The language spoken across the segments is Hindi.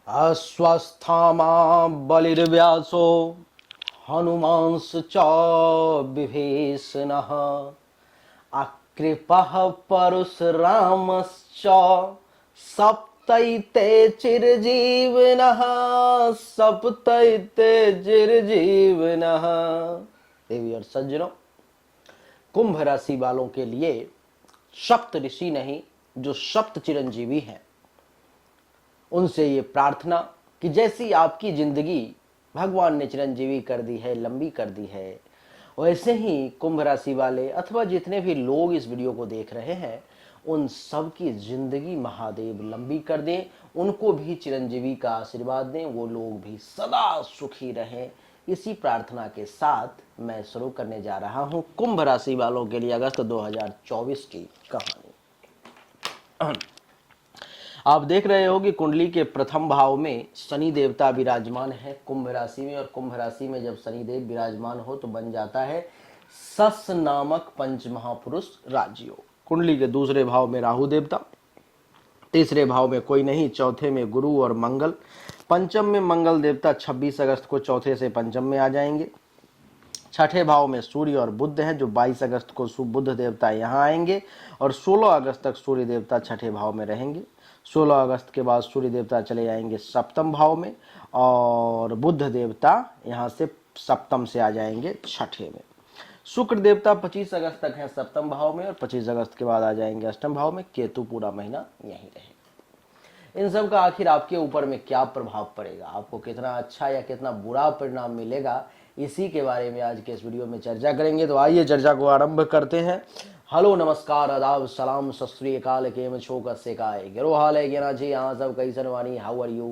अस्वस्थामा बलिर्व्यासो हनुमांश्च विभीषणः अकृपः परशुरामश्च सप्तैते चिरजीविनः सप्तैते चिरजीविनः। देवी और सज्जनों, कुंभ राशि वालों के लिए सप्त ऋषि नहीं, जो सप्त चिरंजीवी हैं, उनसे ये प्रार्थना कि जैसी आपकी जिंदगी भगवान ने चिरंजीवी कर दी है, लंबी कर दी है, वैसे ही कुंभ राशि वाले अथवा जितने भी लोग इस वीडियो को देख रहे हैं, उन सब की जिंदगी महादेव लंबी कर दें, उनको भी चिरंजीवी का आशीर्वाद दें, वो लोग भी सदा सुखी रहें। इसी प्रार्थना के साथ मैं शुरू करने जा रहा हूं कुंभ राशि वालों के लिए अगस्त 2024 की कहानी। आप देख रहे हो कि कुंडली के प्रथम भाव में शनि देवता विराजमान है कुंभ राशि में, और कुंभ राशि में जब शनि देव विराजमान हो तो बन जाता है सस नामक पंच महापुरुष राजयोग। कुंडली के दूसरे भाव में राहु देवता, तीसरे भाव में कोई नहीं, चौथे में गुरु और मंगल, पंचम में मंगल देवता 26 अगस्त को चौथे से पंचम में आ जाएंगे। छठे भाव में सूर्य और बुध हैं, जो 22 अगस्त को बुध देवता यहाँ आएंगे और 16 अगस्त तक सूर्य देवता छठे भाव में रहेंगे। 16 अगस्त के बाद सूर्य देवता चले जाएंगे सप्तम भाव में और बुध देवता यहाँ से सप्तम से आ जाएंगे छठे में। शुक्र देवता 25 अगस्त तक हैं सप्तम भाव में और 25 अगस्त के बाद आ जाएंगे अष्टम भाव में। केतु पूरा महीना यहीं रहेगा। इन सब का आखिर आपके ऊपर में क्या प्रभाव पड़ेगा, आपको कितना अच्छा या कितना बुरा परिणाम मिलेगा, इसी के बारे में आज के इस वीडियो में चर्चा करेंगे। तो आइए चर्चा को आरंभ करते हैं। हेलो, नमस्कार, आदाब, सलाम, सत श्री अकाल, केम छो कस्से काय गिरो हाल है गेना जी, यहाँ सब कैसन वानी, हाउ आर यू,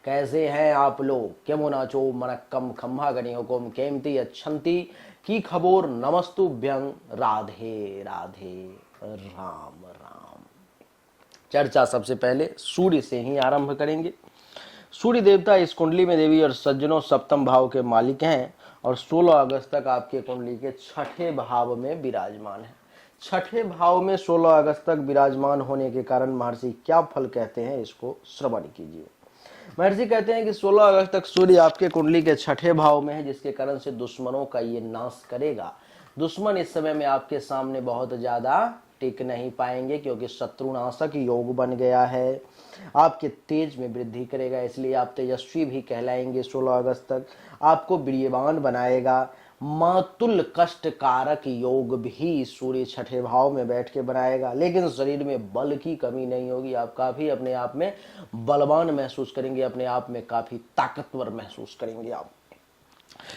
कैसे हैं आप लोग, केमो नाचो मनक्कम खम्हा गणी हुकुम केमती अच्छंती की खबोर नमस्तुभ्यं, राधे राधे, राम राम। चर्चा सबसे पहले सूर्य से ही आरंभ करेंगे। सूर्य देवता इस कुंडली में देवी और सज्जनों सप्तम भाव के मालिक हैं और 16 अगस्त तक आपके कुंडली के छठे भाव में विराजमान है। छठे भाव में 16 अगस्त तक विराजमान होने के कारण महर्षि क्या फल कहते हैं, इसको श्रवण कीजिए। महर्षि कहते हैं कि 16 अगस्त तक सूर्य आपके कुंडली के छठे भाव में है, जिसके कारण से दुश्मनों का ये नाश करेगा। दुश्मन इस समय में आपके सामने बहुत ज्यादा टिक नहीं पाएंगे, क्योंकि शत्रुनाशक योग बन गया है। आपके तेज में वृद्धि करेगा, इसलिए आप तेजस्वी भी कहलाएंगे। 16 अगस्त तक आपको वीर्यवान बनाएगा। मातुल कष्ट कारक योग भी सूर्य छठे भाव में बैठ के बनाएगा, लेकिन शरीर में बल की कमी नहीं होगी। आप काफी अपने आप में बलवान महसूस करेंगे, अपने आप में काफी ताकतवर महसूस करेंगे आप,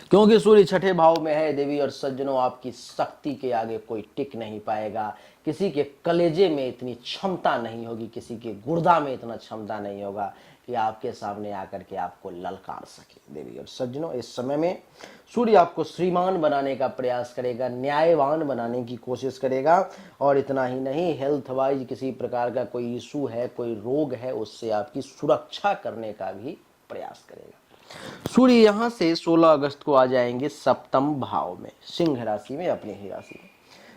क्योंकि सूर्य छठे भाव में है। देवी और सज्जनों, आपकी शक्ति के आगे कोई टिक नहीं पाएगा। किसी के कलेजे में इतनी क्षमता नहीं होगी, किसी के गुर्दा में इतना क्षमता नहीं होगा कि आपके सामने आकर के आपको ललकार सके। देवी और सज्जनों, इस समय में सूर्य आपको श्रीमान बनाने का प्रयास करेगा, न्यायवान बनाने की कोशिश करेगा। और इतना ही नहीं, हेल्थ वाइज किसी प्रकार का कोई इशू है, कोई रोग है, उससे आपकी सुरक्षा करने का भी प्रयास करेगा। सूर्य यहाँ से 16 अगस्त को आ जाएंगे सप्तम भाव में, सिंह राशि में, अपनी ही राशि में।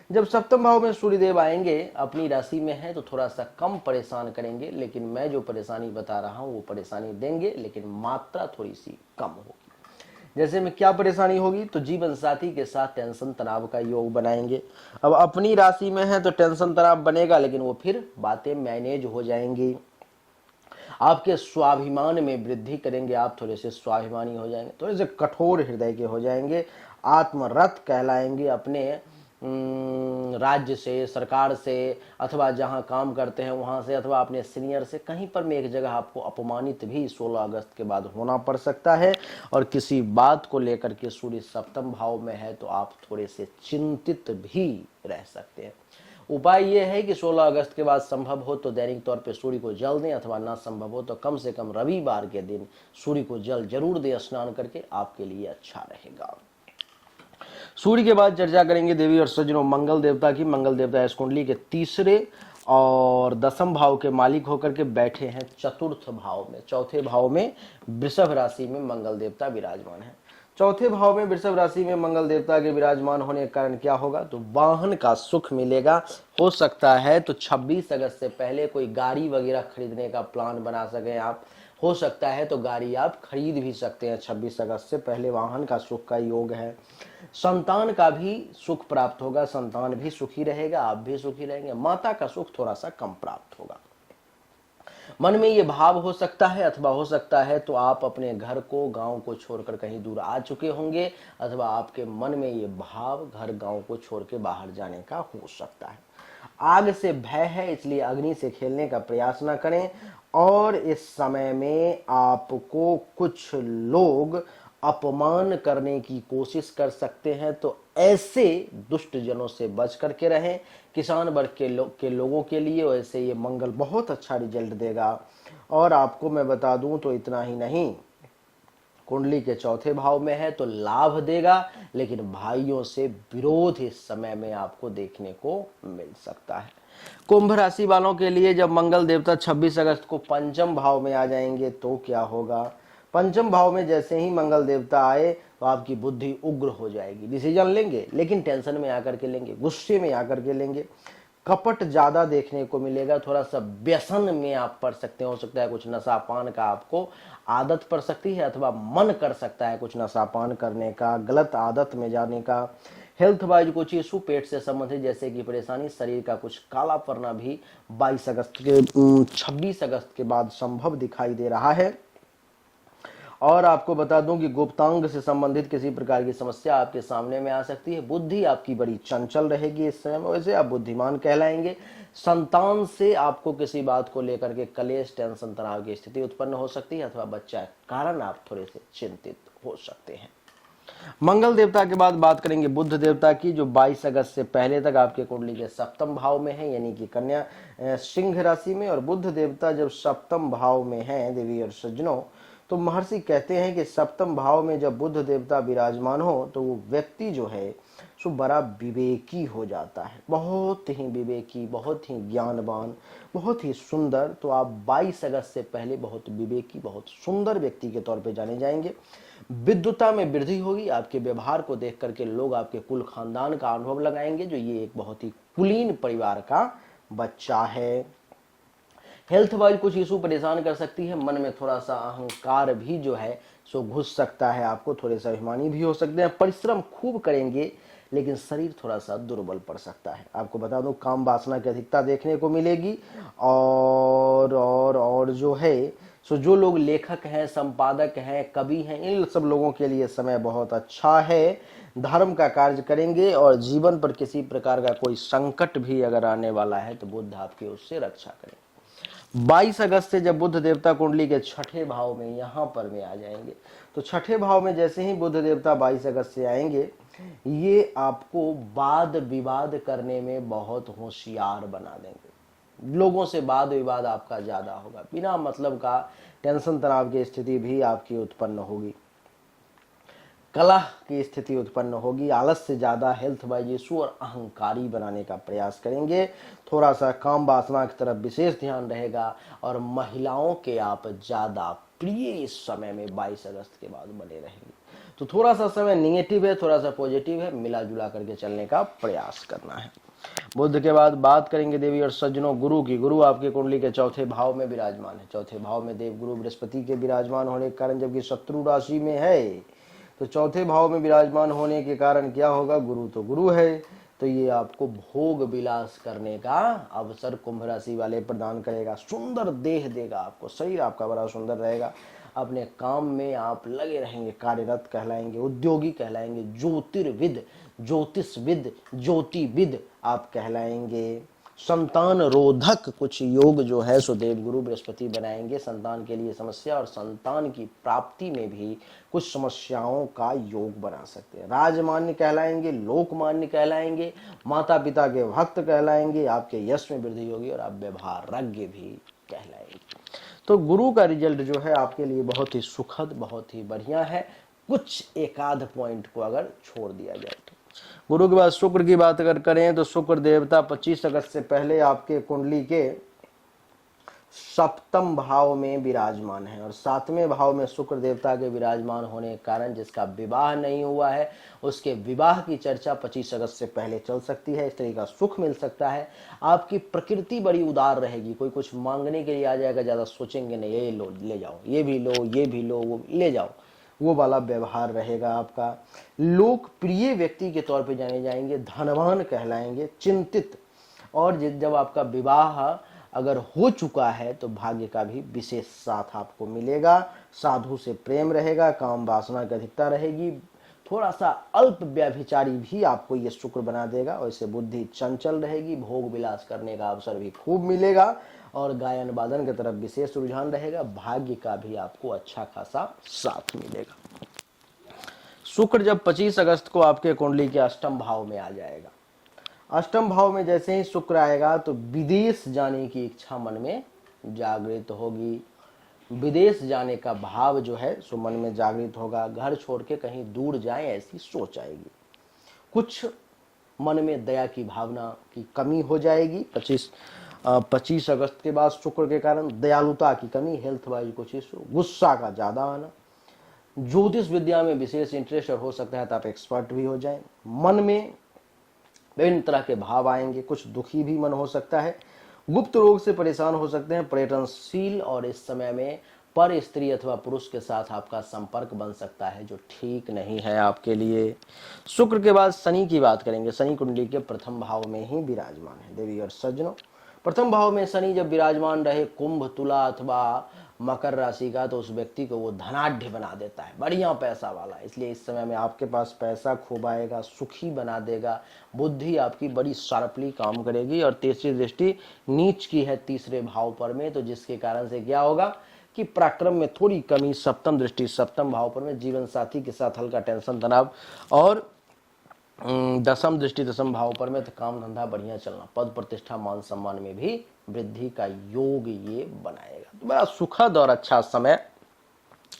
जब सप्तम भाव में सूर्य देव आएंगे, अपनी राशि में है तो थोड़ा सा कम परेशान करेंगे, लेकिन मैं जो परेशानी बता रहा हूँ वो परेशानी देंगे, लेकिन मात्रा थोड़ी सी कम होगी। जैसे में क्या परेशानी होगी, तो जीवन साथी के साथ टेंशन तनाव का योग बनाएंगे। अब अपनी राशि में है तो टेंशन तनाव बनेगा, लेकिन वो फिर बातें मैनेज हो जाएंगी। आपके स्वाभिमान में वृद्धि करेंगे, आप थोड़े से स्वाभिमानी हो जाएंगे, थोड़े से कठोर हृदय के हो जाएंगे, आत्मरत कहलाएंगे। अपने राज्य से, सरकार से, अथवा जहां काम करते हैं वहां से, अथवा अपने सीनियर से, कहीं पर में एक जगह आपको अपमानित भी 16 अगस्त के बाद होना पड़ सकता है। और किसी बात को लेकर के सूर्य सप्तम भाव में है तो आप थोड़े से चिंतित भी रह सकते हैं। उपाय यह है कि 16 अगस्त के बाद संभव हो तो दैनिक तौर पे सूर्य को जल दें, अथवा ना संभव हो तो कम से कम रविवार के दिन सूर्य को जल जरूर दें स्नान करके, आपके लिए अच्छा रहेगा। सूर्य के बाद चर्चा करेंगे देवी और सज्जनों मंगल देवता की। मंगल देवता इस कुंडली के तीसरे और दसम भाव के मालिक होकर के बैठे हैं चतुर्थ भाव में। चौथे भाव में वृषभ राशि में मंगल देवता विराजमान है। चौथे भाव में वृषभ राशि में मंगल देवता के विराजमान होने के कारण क्या होगा, तो वाहन का सुख मिलेगा। हो सकता है तो 26 अगस्त से पहले कोई गाड़ी वगैरह खरीदने का प्लान बना सकें आप। हो सकता है तो गाड़ी आप खरीद भी सकते हैं 26 अगस्त से पहले। वाहन का सुख का योग है। संतान का भी सुख प्राप्त होगा, संतान भी सुखी रहेगा, आप भी सुखी रहेंगे। माता का सुख थोड़ा सा कम प्राप्त होगा। मन में ये भाव हो सकता है, अथवा हो सकता है तो आप अपने घर को, गांव को छोड़कर कहीं दूर आ चुके होंगे, अथवा आपके मन में ये भाव घर गांव को छोड़ के बाहर जाने का हो सकता है। आग से भय है, इसलिए अग्नि से खेलने का प्रयास न करें। और इस समय में आपको कुछ लोग अपमान करने की कोशिश कर सकते हैं, तो ऐसे दुष्ट जनों से बच करके रहें। किसान वर्ग के लोगों के लिए वैसे ये मंगल बहुत अच्छा रिजल्ट देगा। और आपको मैं बता दूं तो इतना ही नहीं, कुंडली के चौथे भाव में है तो लाभ देगा, लेकिन भाइयों से विरोध इस समय में आपको देखने को मिल सकता है। कुंभ राशि वालों के लिए जब मंगल देवता 26 अगस्त को पंचम भाव में आ जाएंगे तो क्या होगा। पंचम भाव में जैसे ही मंगल देवता आए तो आपकी बुद्धि उग्र हो जाएगी। डिसीजन लेंगे लेकिन टेंशन में आकर के लेंगे, गुस्से में आकर के लेंगे। कपट ज्यादा देखने को मिलेगा, थोड़ा सा व्यसन में आप पड़ सकते हैं। हो सकता है कुछ नशा पान का आपको आदत पड़ सकती है, अथवा मन कर सकता है कुछ नशा पान करने का, गलत आदत में जाने का। हेल्थ वाइज कुछ इशू पेट से संबंधित जैसे कि परेशानी, शरीर का कुछ काला पड़ना भी 26 अगस्त के बाद संभव दिखाई दे रहा है। और आपको बता दूं कि गुप्तांग से संबंधित किसी प्रकार की समस्या आपके सामने में आ सकती है। बुद्धि आपकी बड़ी चंचल रहेगी इस समय में, वैसे आप बुद्धिमान कहलाएंगे। संतान से आपको किसी बात को लेकर के कलेश, टेंशन, तनाव की स्थिति उत्पन्न हो सकती है, अथवा बच्चा के कारण आप थोड़े से चिंतित हो सकते हैं। मंगल देवता के बाद बात करेंगे बुध देवता की, जो 22 अगस्त से पहले तक आपके कुंडली के सप्तम भाव में है, यानी कि कन्या सिंह राशि में। और बुध देवता जब सप्तम भाव में है देवी और सज्जनों, तो महर्षि कहते हैं कि सप्तम भाव में जब बुध देवता विराजमान हो तो वो व्यक्ति जो है सो बड़ा विवेकी हो जाता है, बहुत ही विवेकी, बहुत ही ज्ञानवान, बहुत ही सुंदर। तो आप 22 अगस्त से पहले बहुत विवेकी, बहुत सुंदर व्यक्ति के तौर पे जाने जाएंगे। विद्वता में वृद्धि होगी। आपके व्यवहार को देख करके लोग आपके कुल खानदान का अनुभव लगाएंगे, जो ये एक बहुत ही कुलीन परिवार का बच्चा है। हेल्थ वाइज कुछ इशू परेशान कर सकती है। मन में थोड़ा सा अहंकार भी जो है सो घुस सकता है, आपको थोड़े से अभिमानी भी हो सकते हैं। परिश्रम खूब करेंगे लेकिन शरीर थोड़ा सा दुर्बल पड़ सकता है। आपको बता दूं काम वासना की अधिकता देखने को मिलेगी। और जो है सो जो लोग लेखक हैं, संपादक हैं, कवि हैं, इन सब लोगों के लिए समय बहुत अच्छा है। धर्म का कार्य करेंगे और जीवन पर किसी प्रकार का कोई संकट भी अगर आने वाला है तो बुध आपकी उससे रक्षा करें। 22 अगस्त से जब बुध देवता कुंडली के छठे भाव में यहां पर में आ जाएंगे, तो छठे भाव में जैसे ही बुध देवता 22 अगस्त से आएंगे, ये आपको वाद विवाद करने में बहुत होशियार बना देंगे। लोगों से वाद विवाद आपका ज्यादा होगा, बिना मतलब का टेंशन तनाव की स्थिति भी आपकी उत्पन्न होगी, कलह की स्थिति उत्पन्न होगी। आलस से ज्यादा हेल्थ वाइज इशू और अहंकारी बनाने का प्रयास करेंगे। थोड़ा सा काम वासना की तरफ विशेष ध्यान रहेगा। और महिलाओं के आप ज्यादा प्रिय इस समय में 22 अगस्त के बाद बने रहेंगे। तो थोड़ा सा समय निगेटिव है, थोड़ा सा पॉजिटिव है, मिला जुला करके चलने का प्रयास करना है। बुध के बाद बात करेंगे देवी और सज्जनों गुरु की। गुरु आपके कुंडली के चौथे भाव में विराजमान है। चौथे भाव में देव गुरु बृहस्पति के विराजमान होने के कारण, जबकि शत्रु राशि में है, तो चौथे भाव में विराजमान होने के कारण क्या होगा, गुरु तो गुरु है, तो ये आपको भोग विलास करने का अवसर कुंभ राशि वाले प्रदान करेगा। सुंदर देह देगा आपको, शरीर आपका बड़ा सुंदर रहेगा। अपने काम में आप लगे रहेंगे, कार्यरत कहलाएंगे, उद्योगी कहलाएंगे, ज्योतिर्विद, ज्योतिषविद, ज्योतिविद आप कहलाएंगे। संतान रोधक कुछ योग जो है सो देव गुरु बृहस्पति बनाएंगे। संतान के लिए समस्या और संतान की प्राप्ति में भी कुछ समस्याओं का योग बना सकते हैं। राजमान्य कहलाएंगे, लोकमान्य कहलाएंगे, माता पिता के भक्त कहलाएंगे, आपके यश में वृद्धि होगी और आप व्यवहारज्ञ भी कहलाएंगे। तो गुरु का रिजल्ट जो है आपके लिए बहुत ही सुखद, बहुत ही बढ़िया है। कुछ एकाध पॉइंट को अगर छोड़ दिया जाए तो गुरु के बाद शुक्र की बात अगर करें तो शुक्र देवता 25 अगस्त से पहले आपके कुंडली के सप्तम भाव में विराजमान है और सातवें भाव में शुक्र देवता के विराजमान होने के कारण जिसका विवाह नहीं हुआ है उसके विवाह की चर्चा 25 अगस्त से पहले चल सकती है। इस तरीके का सुख मिल सकता है। आपकी प्रकृति बड़ी उदार रहेगी। कोई कुछ मांगने के लिए आ जाएगा, ज़्यादा सोचेंगे नहीं, ये लो ले जाओ, ये भी लो, ये भी लो, वो ले जाओ, वो वाला व्यवहार रहेगा आपका। लोकप्रिय व्यक्ति के तौर पे जाने जाएंगे, धनवान कहलाएंगे, चिंतित। और जब आपका विवाह अगर हो चुका है तो भाग्य का भी विशेष साथ आपको मिलेगा। साधु से प्रेम रहेगा, काम वासना की अधिकता रहेगी, थोड़ा सा अल्प व्यभिचारी भी आपको ये शुक्र बना देगा। वैसे बुद्धि चंचल रहेगी, भोग विलास करने का अवसर भी खूब मिलेगा और गायन वादन की तरफ विशेष रुझान रहेगा। भाग्य का भी आपको अच्छा खासा साथ मिलेगा। शुक्र जब 25 अगस्त को आपके कुंडली के अष्टम भाव में आ जाएगा, अष्टम भाव में जैसे ही शुक्र आएगा तो विदेश जाने की इच्छा मन में जागृत होगी। विदेश जाने का भाव जो है सो मन में जागृत होगा। घर छोड़ के कहीं दूर जाएं ऐसी सोच आएगी। कुछ मन में दया की भावना की कमी हो जाएगी। 25 अगस्त के बाद शुक्र के कारण दयालुता की कमी, हेल्थ वाइज कुछ इशू, गुस्सा का ज़्यादा आना, ज्योतिष विद्या में विशेष इंटरेस्ट और हो सकता है तो आप एक्सपर्ट भी हो जाएं। मन में विभिन्न तरह के भाव आएंगे, कुछ दुखी भी मन हो सकता है, गुप्त रोग से परेशान हो सकते हैं, पर्यटनशील, और इस समय में पर स्त्री अथवा पुरुष के साथ आपका संपर्क बन सकता है जो ठीक नहीं है आपके लिए। शुक्र के बाद शनि की बात करेंगे। शनि कुंडली के प्रथम भाव में ही विराजमान है। देवी और सज्जनों, प्रथम भाव में शनि जब विराजमान रहे कुंभ, तुला अथवा मकर राशि का, तो उस व्यक्ति को वो धनाढ्य बना देता है, बढ़िया पैसा वाला। इसलिए इस समय में आपके पास पैसा खूब आएगा, सुखी बना देगा। बुद्धि आपकी बड़ी शार्पली काम करेगी और तीसरी दृष्टि नीच की है तीसरे भाव पर में, तो जिसके कारण से क्या होगा कि पराक्रम में थोड़ी कमी। सप्तम दृष्टि सप्तम भाव पर में जीवन साथी के साथ हल्का टेंशन तनाव, और दसम दृष्टि दसम भाव पर में तो काम धंधा बढ़िया चलना, पद प्रतिष्ठा मान सम्मान में भी वृद्धि का योग ये बनाएगा। तो बड़ा सुखद और अच्छा समय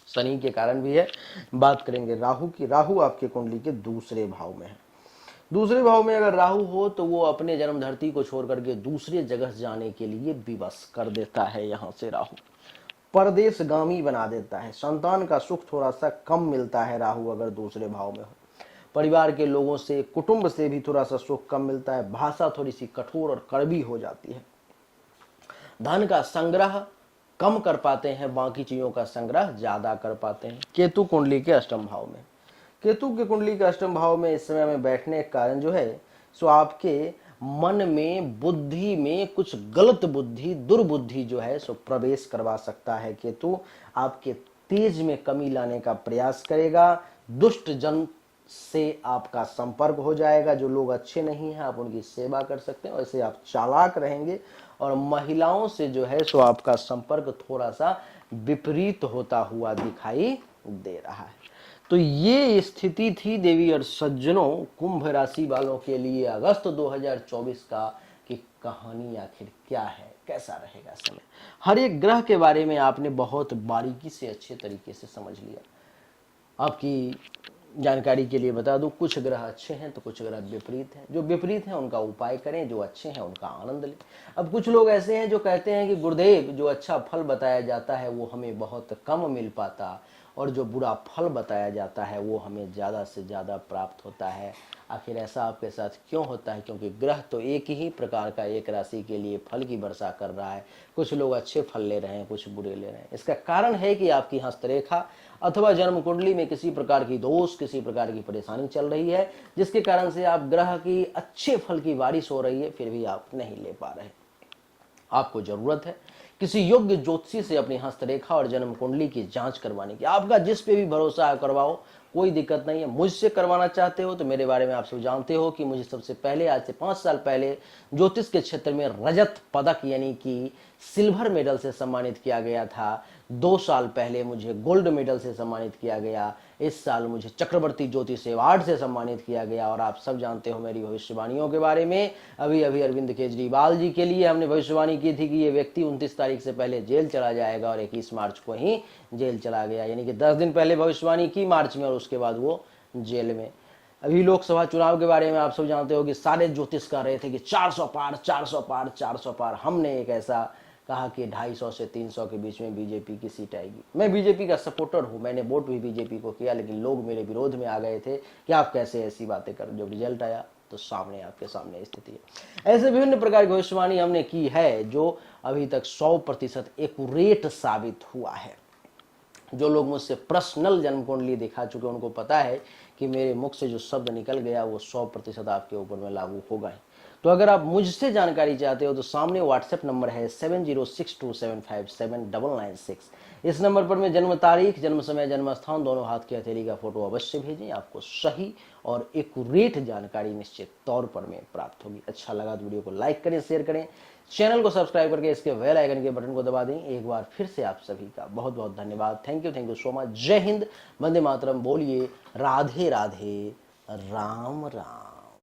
शनि के कारण भी है। बात करेंगे राहु की। राहु आपके कुंडली के दूसरे भाव में है। दूसरे भाव में अगर राहु हो तो वो अपने जन्म धरती को छोड़ करके दूसरे जगह जाने के लिए विवश कर देता है। यहाँ से राहु परदेशगामी बना देता है। संतान का सुख थोड़ा सा कम मिलता है राहु अगर दूसरे भाव में हो। परिवार के लोगों से, कुटुंब से भी थोड़ा सा सुख कम मिलता है। भाषा थोड़ी सी कठोर और कड़वी हो जाती है। धन का संग्रह कम कर पाते हैं, बाकी चीजों का संग्रह ज्यादा कर पाते हैं। केतु कुंडली के अष्टम भाव में, केतु के कुंडली के अष्टम भाव में इस समय में बैठने के कारण जो है सो आपके मन में, बुद्धि में कुछ गलत बुद्धि, दुर्बुद्धि जो है सो प्रवेश करवा सकता है। केतु आपके तेज में कमी लाने का प्रयास करेगा। दुष्ट जन से आपका संपर्क हो जाएगा। जो लोग अच्छे नहीं हैं आप उनकी सेवा कर सकते हैं। वैसे आप चालाक रहेंगे और महिलाओं से जो है सो आपका संपर्क थोड़ा सा विपरीत होता हुआ दिखाई दे रहा है। तो ये स्थिति थी देवी और सज्जनों कुंभ राशि वालों के लिए अगस्त 2024 का कि कहानी आखिर क्या है, कैसा रहेगा समय। हर एक ग्रह के बारे में आपने बहुत बारीकी से अच्छे तरीके से समझ लिया। आपकी जानकारी के लिए बता दूं, कुछ ग्रह अच्छे हैं तो कुछ ग्रह विपरीत हैं। जो विपरीत हैं उनका उपाय करें, जो अच्छे हैं उनका आनंद लें। अब कुछ लोग ऐसे हैं जो कहते हैं कि गुरुदेव जो अच्छा फल बताया जाता है वो हमें बहुत कम मिल पाता और जो बुरा फल बताया जाता है वो हमें ज़्यादा से ज़्यादा प्राप्त होता है। आखिर ऐसा आपके साथ क्यों होता है? क्योंकि ग्रह तो एक ही प्रकार का एक राशि के लिए फल की वर्षा कर रहा है। कुछ लोग अच्छे फल ले रहे हैं, कुछ बुरे ले रहे हैं। इसका कारण है कि आपकी हस्तरेखा अथवा जन्म कुंडली में किसी प्रकार की दोष, किसी प्रकार की परेशानी चल रही है, जिसके कारण से आप ग्रह की अच्छे फल की बारिश हो रही है फिर भी आप नहीं ले पा रहे। आपको जरूरत है किसी योग्य ज्योतिषी से अपनी हस्तरेखा और जन्म कुंडली की जांच करवाने की। आपका जिस पे भी भरोसा है करवाओ, कोई दिक्कत नहीं है। मुझसे करवाना चाहते हो तो मेरे बारे में आप सब जानते हो कि मुझे सबसे पहले आज से 5 साल पहले ज्योतिष के क्षेत्र में रजत पदक यानी कि सिल्वर मेडल से सम्मानित किया गया था। 2 साल पहले मुझे गोल्ड मेडल से सम्मानित किया गया। इस साल मुझे चक्रवर्ती ज्योतिष अवार्ड से सम्मानित किया गया। और आप सब जानते हो मेरी भविष्यवाणियों के बारे में। अभी अरविंद केजरीवाल जी के लिए हमने भविष्यवाणी की थी कि ये व्यक्ति 29 तारीख से पहले जेल चला जाएगा और 21 मार्च को ही जेल चला गया। यानी कि 10 दिन पहले भविष्यवाणी की मार्च में और उसके बाद वो जेल में। अभी लोकसभा चुनाव के बारे में आप सब जानते हो कि सारे ज्योतिष कह रहे थे कि 400 पार 400 पार 400 पार। हमने एक ऐसा कहा कि 250 से 300 के बीच में बीजेपी की सीट आएगी। मैं बीजेपी का सपोर्टर हूं, मैंने वोट भी बीजेपी को किया, लेकिन लोग मेरे विरोध में आ गए थे कि आप कैसे ऐसी बातें कर। जब रिजल्ट आया तो सामने आपके सामने स्थिति है। ऐसे विभिन्न प्रकार की भविष्यवाणी हमने की है जो अभी तक 100% एक्यूरेट साबित हुआ है। जो लोग मुझसे पर्सनल जन्म कुंडली दिखा चुके उनको पता है कि मेरे मुख से जो शब्द निकल गया वो 100% आपके ऊपर में लागू होगा ही। तो अगर आप मुझसे जानकारी चाहते हो तो सामने व्हाट्सएप नंबर है 7062757996। इस नंबर पर मैं जन्म तारीख, जन्म समय, जन्म स्थान, दोनों हाथ की हथेली का फोटो अवश्य भेजें। आपको सही और एक्यूरेट जानकारी निश्चित तौर पर में प्राप्त होगी। अच्छा लगा तो वीडियो को लाइक करें, शेयर करें, चैनल को सब्सक्राइब करके इसके बेल आइकन के बटन को दबा दें। एक बार फिर से आप सभी का बहुत बहुत धन्यवाद। Thank you so much. जय हिंद, वंदे मातरम। बोलिए राधे राधे, राम राम।